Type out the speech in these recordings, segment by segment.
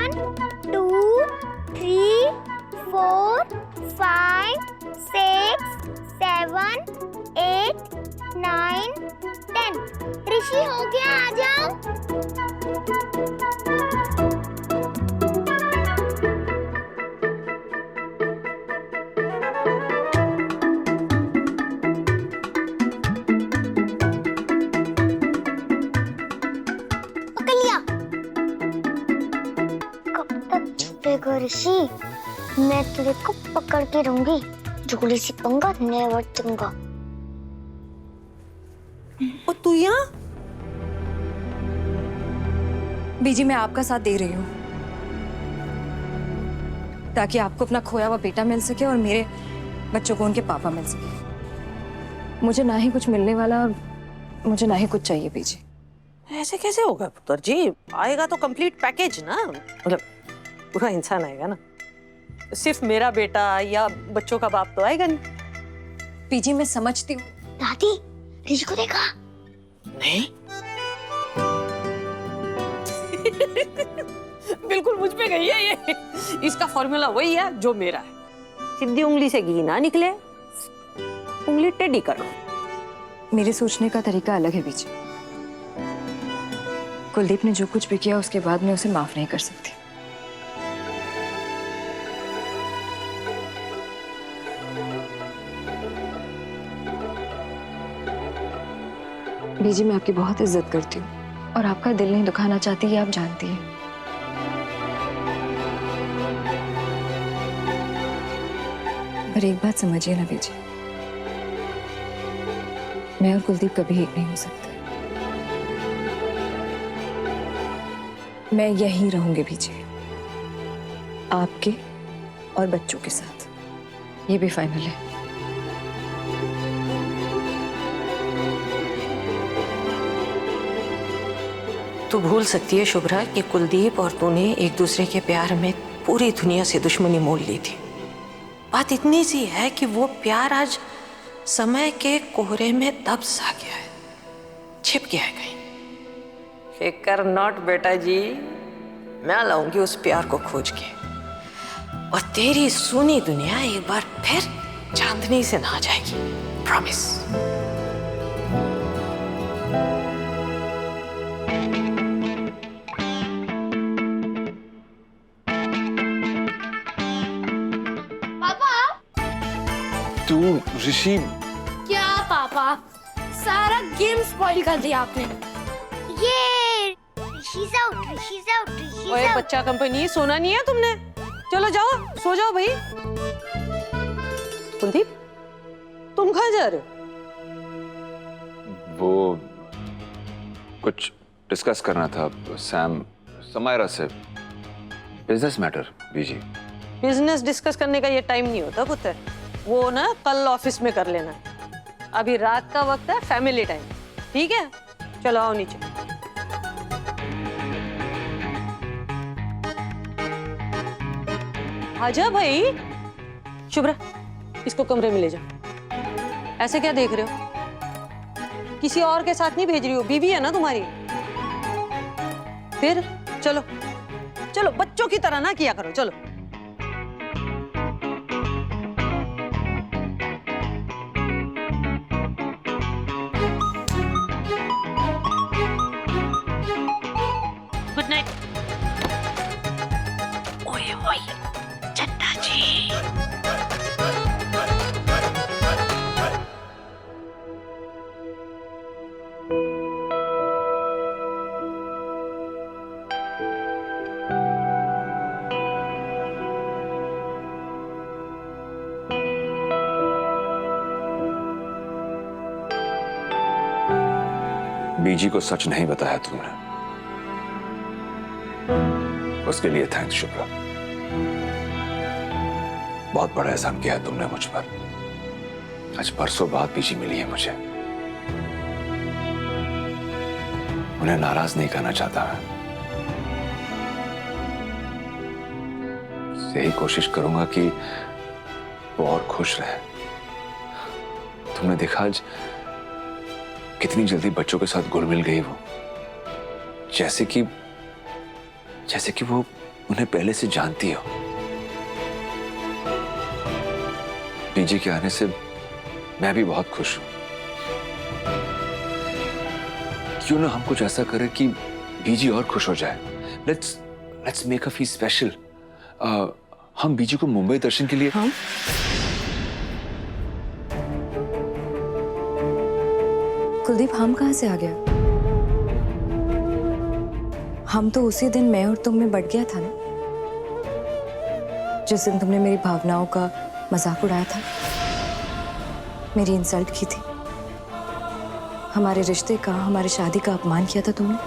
1 2 3 4 5 6 7 8 9 10। ऋषि हो गया, आ जाओ। पकड़ लिया। कब तक छुपेगा ऋषि? मैं तेरे को पकड़ के रहूंगी। जोड़ी सी पंगा नेवर दूंगा। और तू यहाँ? बीजी, मैं आपका साथ दे रही हूँ ताकि आपको अपना खोया हुआ बेटा मिल सके और मेरे बच्चों को उनके पापा मिल सके। मुझे ना ही कुछ मिलने वाला और मुझे ना ही कुछ चाहिए बीजी। ऐसे कैसे होगा पुत्र जी? आएगा तो कंप्लीट पैकेज ना, मतलब पूरा इंसान आएगा ना। सिर्फ मेरा बेटा या बच्चों का बाप तो आएगा नहीं। बीजी, मैं समझती हूँ। दादी, ऋषि को देखा? नहीं। बिल्कुल मुझ पे गई है ये। इसका फॉर्मूला वही है जो मेरा है। सीधी उंगली से घी ना निकले, उंगली टेढ़ी करो। मेरे सोचने का तरीका अलग है बीजी। कुलदीप ने जो कुछ भी किया उसके बाद मैं उसे माफ नहीं कर सकती। बीजी, मैं आपकी बहुत इज्जत करती हूँ और आपका दिल नहीं दुखाना चाहती, ये आप जानती हैं। पर एक बात समझिए ना बीजी, मैं और कुलदीप कभी एक नहीं हो सकते। मैं यहीं रहूंगी बीजी, आपके और बच्चों के साथ। ये भी फाइनल है। तू भूल सकती है शुभ्रा कि कुलदीप और तूने एक दूसरे के प्यार में पूरी दुनिया से दुश्मनी मोल ली थी। बात इतनी सी है कि वो प्यार आज समय के कोहरे में दब सा गया है, छिप गया है कहीं। फिकर नॉट बेटा जी, मैं लाऊंगी उस प्यार को खोज के और तेरी सुनी दुनिया एक बार फिर चांदनी से नहा जाएगी, प्रॉमिस। तू ऋषि, क्या पापा, सारा गेम स्पॉइल कर दिया आपने। ये ऋषि's out, ऋषि's out, ऋषि's ओए out। बच्चा कंपनी, सोना नहीं है तुमने? चलो जाओ, सो जाओ भाई। कुलदीप, तुम कहाँ जा रहे हो? वो कुछ डिस्कस करना था सैम समायरा से, बिजनेस मैटर। बीजी, बिजनेस डिस्कस करने का ये टाइम नहीं होता पुत्र, वो ना कल ऑफिस में कर लेना। अभी रात का वक्त है, फैमिली टाइम, ठीक है? चलो आओ नीचे। आजा भाई। शुभ्रा, इसको कमरे में ले जाओ। ऐसे क्या देख रहे हो? किसी और के साथ नहीं भेज रही हो, बीवी है ना तुम्हारी। फिर चलो चलो, बच्चों की तरह ना किया करो, चलो। Good night. ओए ओए चट्टा जी। बीजी को सच नहीं बताया तुमने, उसके लिए थैंक्स शुभ्रा। बहुत बड़ा एहसान किया है तुमने मुझ पर। आज परसों बाद बीजी मिली है मुझे। उन्हें नाराज नहीं करना चाहता मैं। यही कोशिश करूंगा कि वो और खुश रहे। तुमने देखा आज कितनी जल्दी बच्चों के साथ घुल मिल गई वो, जैसे कि वो उन्हें पहले से जानती हो। बीजी के आने से मैं भी बहुत खुश हूं। क्यों ना हम कुछ ऐसा करें कि बीजी और खुश हो जाए। Let's make a feel special. हम बीजी को मुंबई दर्शन के लिए कुलदीप, हम कहाँ से आ गया? हम तो उसी दिन मैं और तुम में बढ़ गया था ना, जिस दिन तुमने मेरी भावनाओं का मजाक उड़ाया था, मेरी इंसल्ट की थी, हमारे रिश्ते का, हमारी शादी का अपमान किया था तुमने।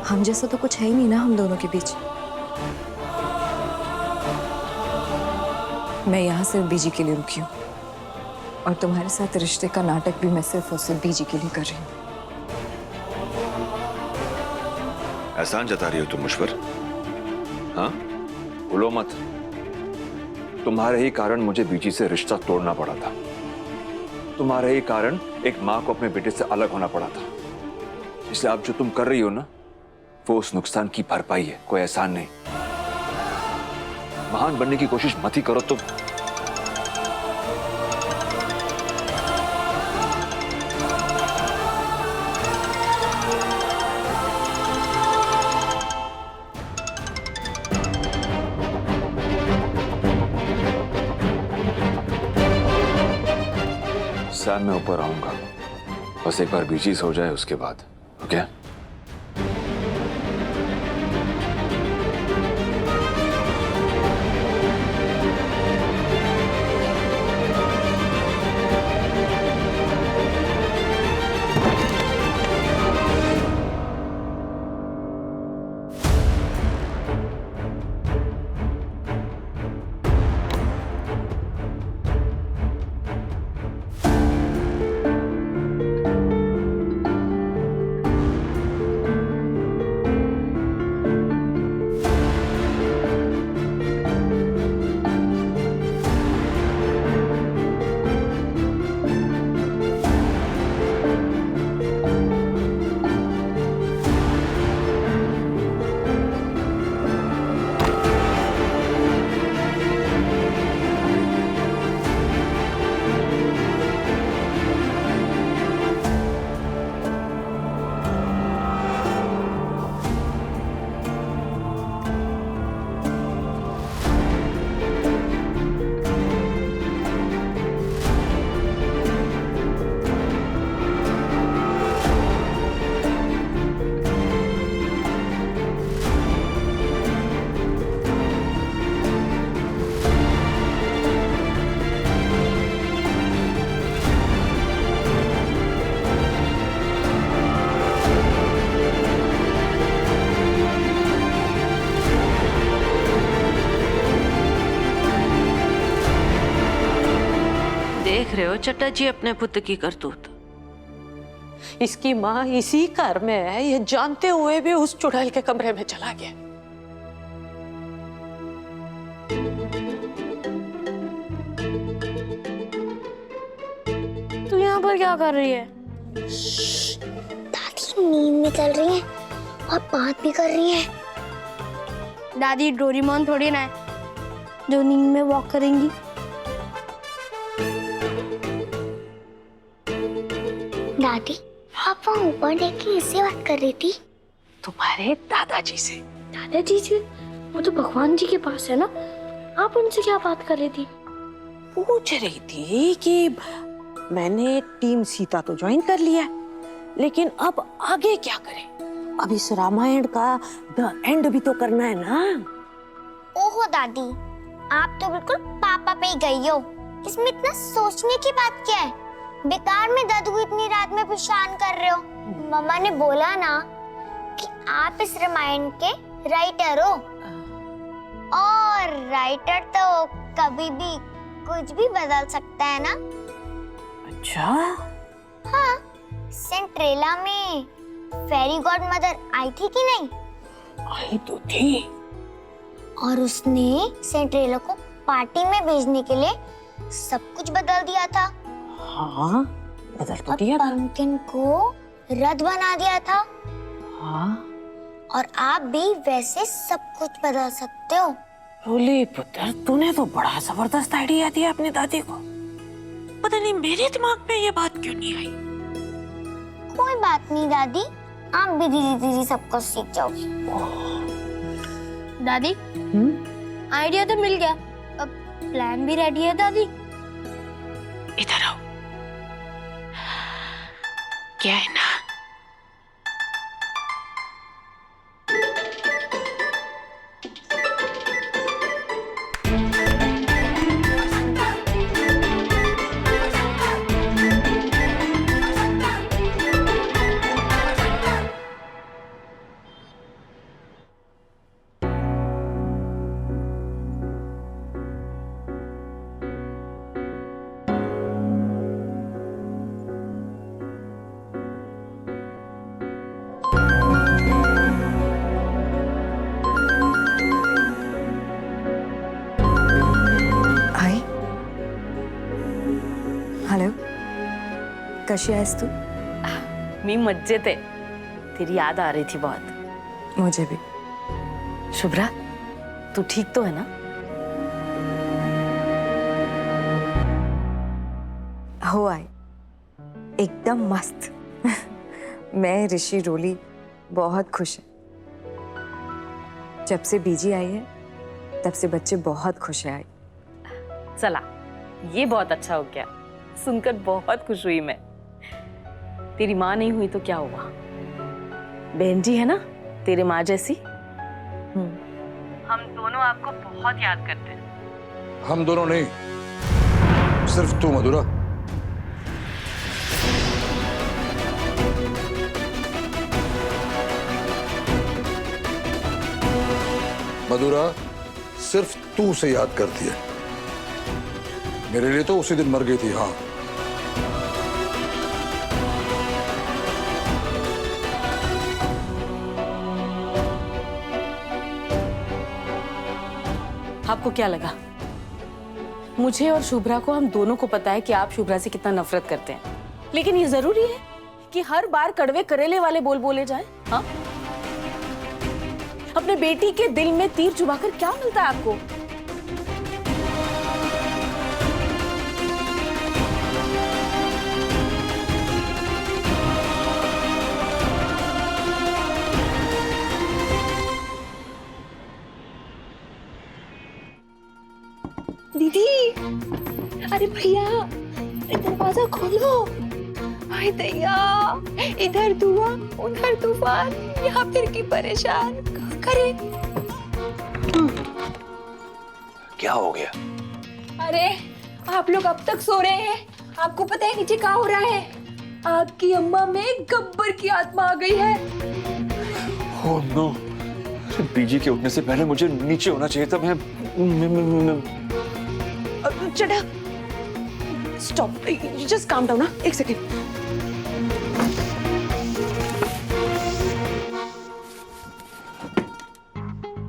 हम जैसा तो कुछ है ही नहीं ना हम दोनों के बीच। मैं यहां सिर्फ बीजी के लिए रुकी हूं और तुम्हारे साथ रिश्ते का नाटक भी मैं सिर्फ और सिर्फ बीजी के लिए कर रही हूँ। एहसान जता रही हो तुम मुझ पर? हाँ, भूलो मत, तुम्हारे ही कारण मुझे बीजी से रिश्ता तोड़ना पड़ा था। तुम्हारे ही कारण एक माँ को अपने बेटे से अलग होना पड़ा था। इसलिए आप जो तुम कर रही हो ना, वो उस नुकसान की भरपाई है, कोई एहसान नहीं। महान बनने की कोशिश मत ही करो तुम। सैम, मैं ऊपर आऊंगा, बस एक बार बीचीज हो जाए उसके बाद। ओके? देख रहे हो चट्टा जी अपने पुत्र की करतूत। इसकी माँ इसी घर में है, ये जानते हुए भी उस चुड़ैल के कमरे में चला गया। तू यहाँ पर क्या कर रही है? दादी नींद में चल रही है और बात भी कर रही है। दादी डोरेमोन थोड़ी ना है जो नींद में वॉक करेंगी। दादी, आप वहाँ ऊपर देख के किससे बात कर रही थी? तुम्हारे दादाजी से। दादाजी से? वो तो भगवान जी के पास है ना, आप उनसे क्या बात कर रही थी? पूछ रही थी कि मैंने टीम सीता तो ज्वाइन कर लिया, लेकिन अब आगे क्या करें? अब इस रामायण का द एंड भी तो करना है ना। ओहो दादी, आप तो बिल्कुल पापा पे ही गई हो। इसमें इतना सोचने की बात क्या है? बेकार में दादू को इतनी रात में परेशान कर रहे हो। मम्मा ने बोला ना कि आप इस रामायण के राइटर हो, और राइटर तो कभी भी कुछ भी बदल सकता है ना। अच्छा? हाँ, सिंड्रेला में फेरी गॉड मदर आई थी कि नहीं? आई तो थी। और उसने सिंड्रेला को पार्टी में भेजने के लिए सब कुछ बदल दिया था। हाँ, बदल तो और दिया था। पंपकिन को रथ बना दिया था। हाँ। और आप भी वैसे सब कुछ बदल सकते हो। रोली पुत्र, तूने तो बड़ा जबरदस्त आइडिया दिया अपनी दादी को। पता नहीं मेरे दिमाग में ये बात क्यों नहीं आई। कोई बात नहीं दादी, आप भी धीरे धीरे सब कुछ सीख जाओगे। दादी आइडिया तो मिल गया, अब प्लान भी रेडी है दादी। इधर आओ। क्या है ना, हाय, हॅलो, कशी आहेस तू? मी मज्जेत आहे. तेरी याद आ रही थी बहुत. मुझे भी. शुभ्रा, तू ठीक तो है ना? हो आई, एकदम मस्त. मैं, ऋषि, रोली बहुत खुश हैं. जब से बीजी आई है तब से बच्चे बहुत खुश हैं. आई चला, ये बहुत अच्छा हो गया. सुनकर बहुत खुश हुई मैं. तेरी माँ नहीं हुई तो क्या हुआ, बहन जी है ना तेरे माँ जैसी. हम दोनों आपको बहुत याद करते हैं. हम दोनों नहीं, सिर्फ तू मधुरा. मधुरा सिर्फ तू से याद करती है. मेरे लिए तो उसी दिन मर गई थी. हाँ, आपको क्या लगा? मुझे और शुभ्रा को, हम दोनों को पता है कि आप शुभ्रा से कितना नफरत करते हैं. लेकिन ये जरूरी है कि हर बार कड़वे करेले वाले बोल बोले जाएं? हाँ, अपने बेटी के दिल में तीर चुभाकर क्या मिलता है आपको? दीदी, अरे भैया, दरवाजा खोलो. हाय दैया, इधर धुआं उधर तूफान, यहाँ फिर की परेशान. क्या करें? क्या हो गया? अरे आप लोग अब तक सो रहे हैं, आपको पता है नीचे क्या हो रहा है? आपकी अम्मा में गब्बर की आत्मा आ गई है. ओह नो, बीजी के उठने से पहले मुझे नीचे होना चाहिए था. मैं चढ़ा, स्टॉप, जस्ट काम डाउन. एक सेकेंड.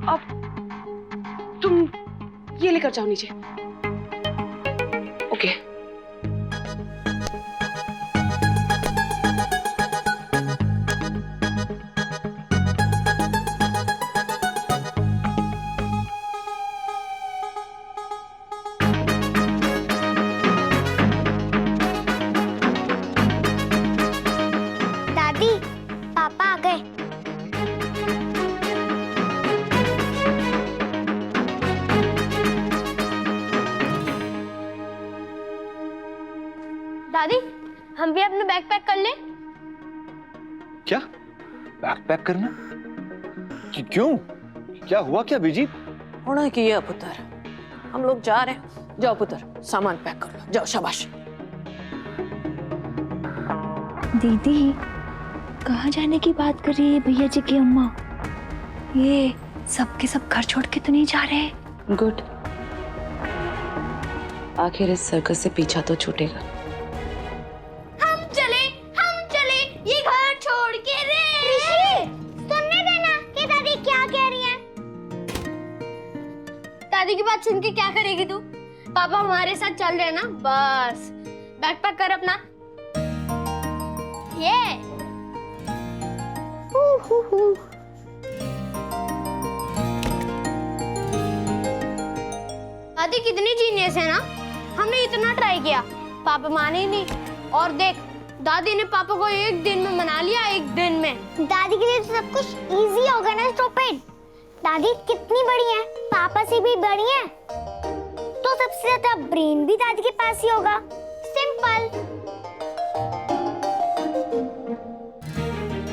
अब तुम ये लेकर जाओ नीचे. ओके. दादी, पापा आ गए. दादी हम भी अपना बैग पैक कर ले. क्या बैग पैक करना? क्यों? क्या हुआ क्या बीजी? होना की है पुत्र, हम लोग जा रहे हैं. जाओ पुत्र, सामान पैक कर लो. जाओ, शाबाश. दीदी, कहाँ जाने की बात कर रही है भैया जी की अम्मा? ये सब के सब घर छोड़ के तो नहीं जा रहे? गुड, आखिर इस सर्कस से पीछा तो छूटेगा. हम चले ये घर छोड़ के. रे सुनने देना कि दादी क्या कह रही है. दादी की बात सुन के क्या करेगी तू? पापा हमारे साथ चल रहे हैं ना, बस बैग पैक कर अपना. ये दादी कितनी जीनियस है ना, हमने इतना ट्राई किया, पापा माने ही नहीं। और देख, दादी ने पापा को एक दिन में मना लिया, एक दिन में। दादी के लिए तो सब कुछ इजी होगा ना स्टूपिड। दादी कितनी बड़ी है, पापा से भी बड़ी है, तो सबसे ज्यादा ब्रेन भी दादी के पास ही होगा। सिंपल।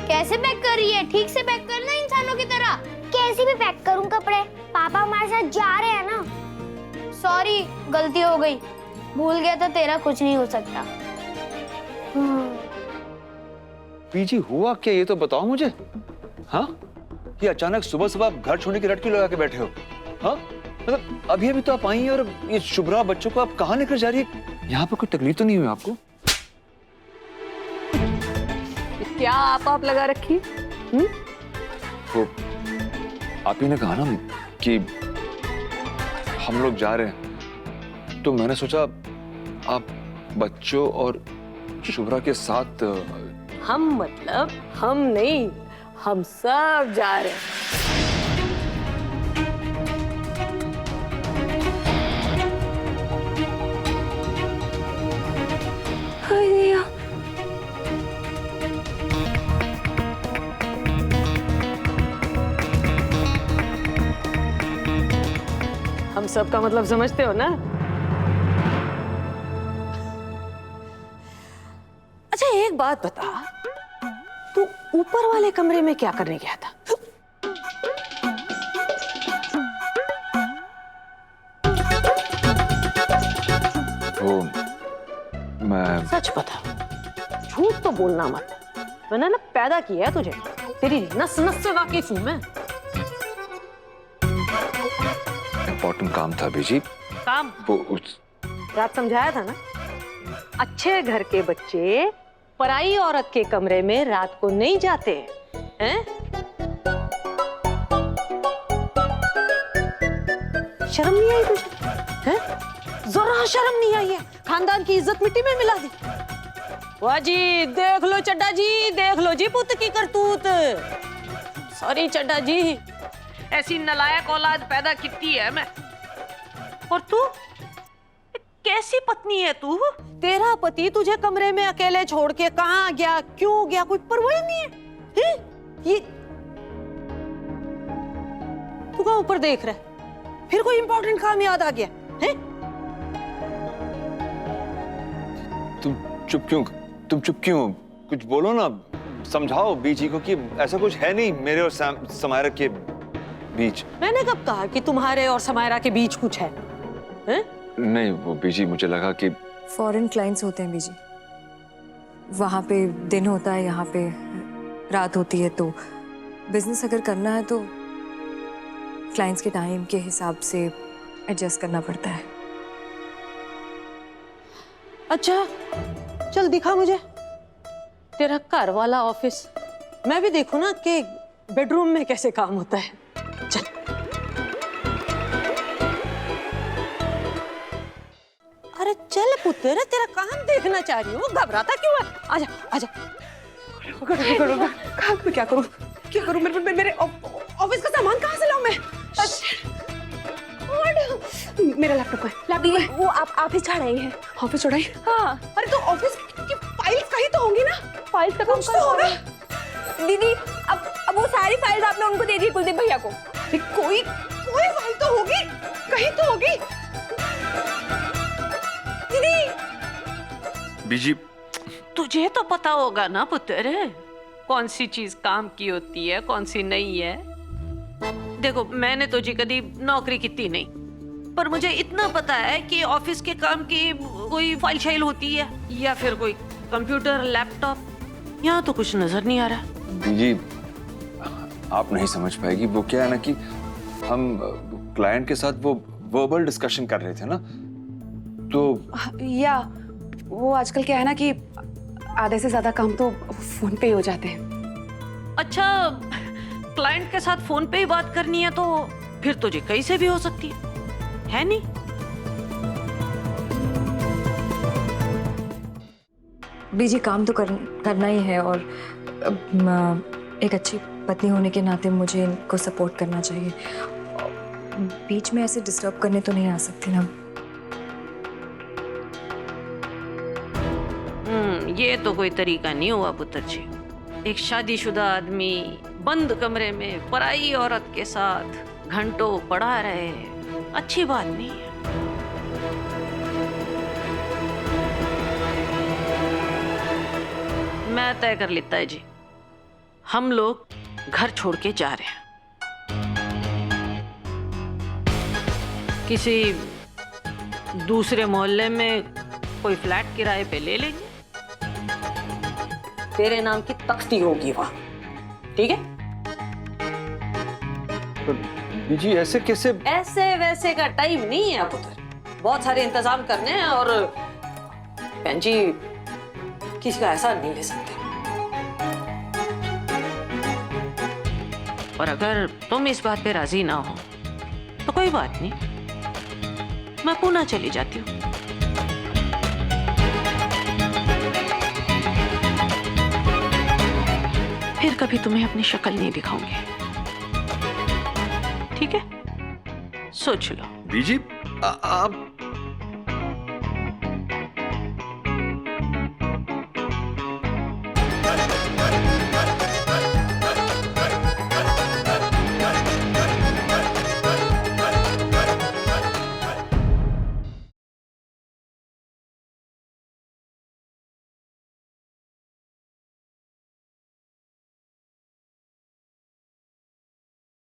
कैसे पैक कर रही है? ठीक से पैक करना इंसानों की तरह। कैसे भी पैक करूं कपड़े, पापा हमारे साथ जा रहे हैं ना। सॉरी, गलती हो गई, भूल गया था, तेरा कुछ नहीं हो सकता। बीजी हुआ क्या ये तो बताओ मुझे। हाँ, ये अचानक सुबह सुबह आप घर छोड़ने की रट क्यों लगा के बैठे हो? हाँ, मतलब अभी अभी तो आप आई हैं और ये शुभ्रा बच्चों को आप कहाँ लेकर जा रही है? यहाँ पर कोई तकलीफ तो नहीं हुई आपको? क्या आप लगा रखी? वो आप ही ने कहा ना कि हम लोग जा रहे हैं, तो मैंने सोचा आप बच्चों और शुभ्रा के साथ। हम मतलब हम नहीं, हम सब जा रहे हैं। हम सब का मतलब समझते हो ना? अच्छा एक बात बता, तू ऊपर वाले कमरे में क्या करने गया था? वो मैं सच बता, झूठ तो बोलना मत, मैंने ना पैदा किया है तुझे, तेरी नस नस से वाकिफ हूं मैं। इम्पोर्टेंट काम था बीजी। काम? वो उस रात समझाया था ना, अच्छे घर के बच्चे पराई औरत के कमरे में रात को नहीं जाते हैं? शर्म नहीं आई तुझे? हैं? जरा शर्म नहीं आई है? खानदान की इज्जत मिट्टी में मिला दी। वाह जी, देख लो चड्डा जी, देख लो जी पुत की करतूत। सॉरी चड्डा जी, ऐसी नलायक औलाद पैदा कितनी है मैं। और तू कैसी पत्नी है तू? तेरा पति तुझे कमरे में अकेले छोड़ के कहाँ गया, क्यों गया, कोई परवाह नहीं है? ये तू कहाँ ऊपर देख रहा है? फिर कोई इंपॉर्टेंट काम याद आ गया है? तुम चुप क्यों? कुछ बोलो ना, समझाओ बीजी को कि ऐसा कुछ है नहीं मेरे और समायरा के बीच। मैंने कब कहा कि तुम्हारे और समायरा के बीच कुछ है? हैं? नहीं वो बीजी, मुझे लगा कि फॉरेन क्लाइंट्स होते हैं बीजी, वहाँ पे दिन होता है, यहाँ पे रात होती है, तो बिजनेस अगर करना है तो क्लाइंट्स के टाइम के हिसाब से एडजस्ट करना पड़ता है। अच्छा चल दिखा मुझे तेरा घर वाला ऑफिस, मैं भी देखूं ना कि बेडरूम में कैसे काम होता है। चल अरे चल पुत्र, तेरा काम देखना चाह रही हूँ, घबराता क्यों है? आजा आजा। क्या करूँ मेरे ऑफिस का सामान कहाँ से लाऊं मैं? मेरा लैपटॉप है। वो आप ही चढ़ाई है? ऑफिस छोड़ाई? हाँ। अरे तो ऑफिस की फाइल कहीं तो होंगी ना? फाइल का काम तो होगा दीदी। अब वो सारी फाइल्स आपने उनको दे दी कुलदीप भैया को। कोई फाइल तो होगी, कहीं तो होगी दीदी। बीजी तुझे तो पता होगा ना पुत्र, कौन सी चीज काम की होती है, कौन सी नहीं है। देखो मैंने तो जी कभी नौकरी की नहीं, पर मुझे इतना पता है कि ऑफिस के काम की कोई फाइल शाइल होती है या फिर कोई कंप्यूटर लैपटॉप। यहाँ तो कुछ नजर नहीं आ रहा। बीजी आप नहीं समझ पाएगी, वो क्या है ना कि हम क्लाइंट के साथ वो वर्बल डिस्कशन कर रहे थे ना, तो या वो आजकल क्या है ना कि आधे से ज्यादा काम तो फोन पे ही हो जाते हैं। अच्छा क्लाइंट के साथ फोन पे ही बात करनी है तो फिर तो जी कहीं से भी हो सकती है नहीं? बीजी काम तो करना ही है, और एक अच्छी पत्नी होने के नाते मुझे इनको सपोर्ट करना चाहिए। बीच में ऐसे डिस्टर्ब करने तो नहीं आ सकती ना। ये तो कोई तरीका नहीं हुआ पुत्र जी। एक शादीशुदा आदमी बंद कमरे में पराई औरत के साथ घंटों पड़ा रहे, अच्छी बात नहीं है। मैं तय कर लेता है जी, हम लोग घर छोड़ के जा रहे हैं। किसी दूसरे मोहल्ले में कोई फ्लैट किराए पे ले लेंगे। तेरे नाम की तख्ती होगी वहां, ठीक है? बीजी ऐसे कैसे? ऐसे वैसे का टाइम नहीं है पुत्र, बहुत सारे इंतजाम करने हैं और बहन जी किसी का ऐसा नहीं ले सकते। और अगर तुम इस बात पे राजी ना हो तो कोई बात नहीं, मैं पुणे चली जाती हूँ। फिर कभी तुम्हें अपनी शक्ल नहीं दिखाऊंगी, ठीक है? सोच लो। बीजी आप